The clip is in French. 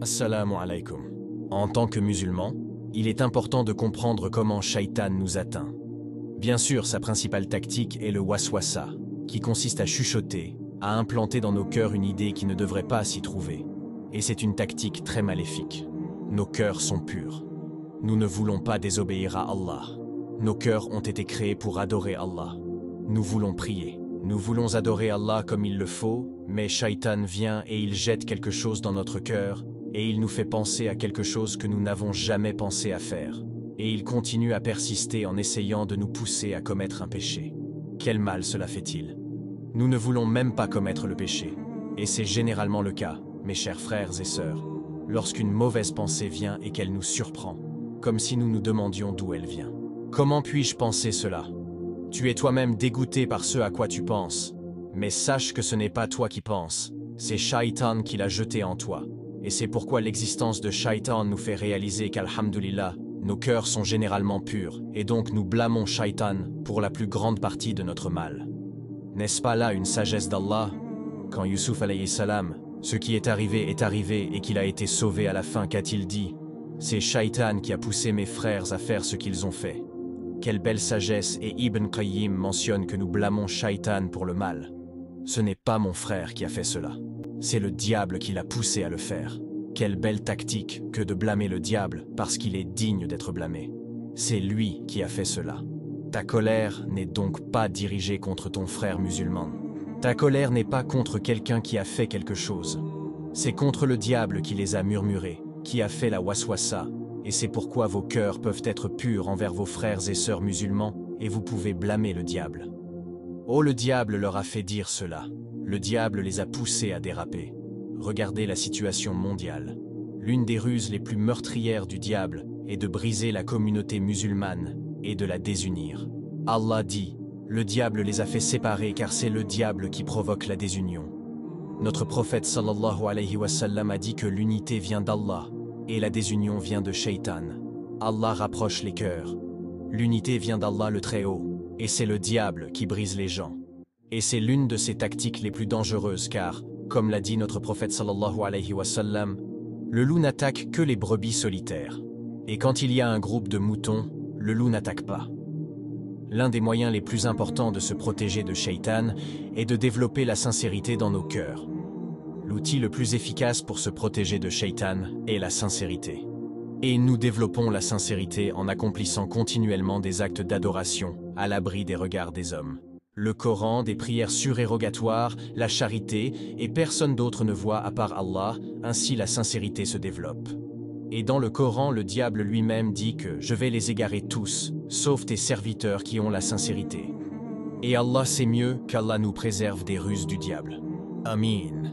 Assalamu alaikum. En tant que musulman, il est important de comprendre comment Shaitan nous atteint. Bien sûr, sa principale tactique est le waswasa, qui consiste à chuchoter, à implanter dans nos cœurs une idée qui ne devrait pas s'y trouver. Et c'est une tactique très maléfique. Nos cœurs sont purs. Nous ne voulons pas désobéir à Allah. Nos cœurs ont été créés pour adorer Allah. Nous voulons prier. Nous voulons adorer Allah comme il le faut, mais Shaitan vient et il jette quelque chose dans notre cœur, et il nous fait penser à quelque chose que nous n'avons jamais pensé à faire. Et il continue à persister en essayant de nous pousser à commettre un péché. Quel mal cela fait-il? Nous ne voulons même pas commettre le péché. Et c'est généralement le cas, mes chers frères et sœurs, lorsqu'une mauvaise pensée vient et qu'elle nous surprend, comme si nous nous demandions d'où elle vient. Comment puis-je penser cela? Tu es toi-même dégoûté par ce à quoi tu penses, mais sache que ce n'est pas toi qui penses, c'est Shaitan qui l'a jeté en toi. Et c'est pourquoi l'existence de Shaitan nous fait réaliser qu'alhamdulillah, nos cœurs sont généralement purs, et donc nous blâmons Shaitan pour la plus grande partie de notre mal. N'est-ce pas là une sagesse d'Allah? Quand Yusuf alayhi salam, ce qui est arrivé et qu'il a été sauvé à la fin, qu'a-t-il dit? C'est Shaitan qui a poussé mes frères à faire ce qu'ils ont fait. Quelle belle sagesse, et Ibn Qayyim mentionne que nous blâmons Shaitan pour le mal. Ce n'est pas mon frère qui a fait cela. C'est le diable qui l'a poussé à le faire. Quelle belle tactique que de blâmer le diable parce qu'il est digne d'être blâmé. C'est lui qui a fait cela. Ta colère n'est donc pas dirigée contre ton frère musulman. Ta colère n'est pas contre quelqu'un qui a fait quelque chose. C'est contre le diable qui les a murmurés, qui a fait la waswasa, et c'est pourquoi vos cœurs peuvent être purs envers vos frères et sœurs musulmans, et vous pouvez blâmer le diable. Oh, le diable leur a fait dire cela. Le diable les a poussés à déraper. Regardez la situation mondiale. L'une des ruses les plus meurtrières du diable est de briser la communauté musulmane et de la désunir. Allah dit, le diable les a fait séparer car c'est le diable qui provoque la désunion. Notre prophète sallallahu alayhi wa sallam a dit que l'unité vient d'Allah et la désunion vient de Shaitan. Allah rapproche les cœurs. L'unité vient d'Allah le Très-Haut, et c'est le diable qui brise les gens. Et c'est l'une de ses tactiques les plus dangereuses car, comme l'a dit notre prophète sallallahu alayhi wa sallam, le loup n'attaque que les brebis solitaires. Et quand il y a un groupe de moutons, le loup n'attaque pas. L'un des moyens les plus importants de se protéger de Shaitan est de développer la sincérité dans nos cœurs. L'outil le plus efficace pour se protéger de Shaitan est la sincérité. Et nous développons la sincérité en accomplissant continuellement des actes d'adoration à l'abri des regards des hommes. Le Coran, des prières surérogatoires, la charité, et personne d'autre ne voit à part Allah, ainsi la sincérité se développe. Et dans le Coran, le diable lui-même dit que « Je vais les égarer tous, sauf tes serviteurs qui ont la sincérité ». Et Allah sait mieux qu'Allah nous préserve des ruses du diable. Amin.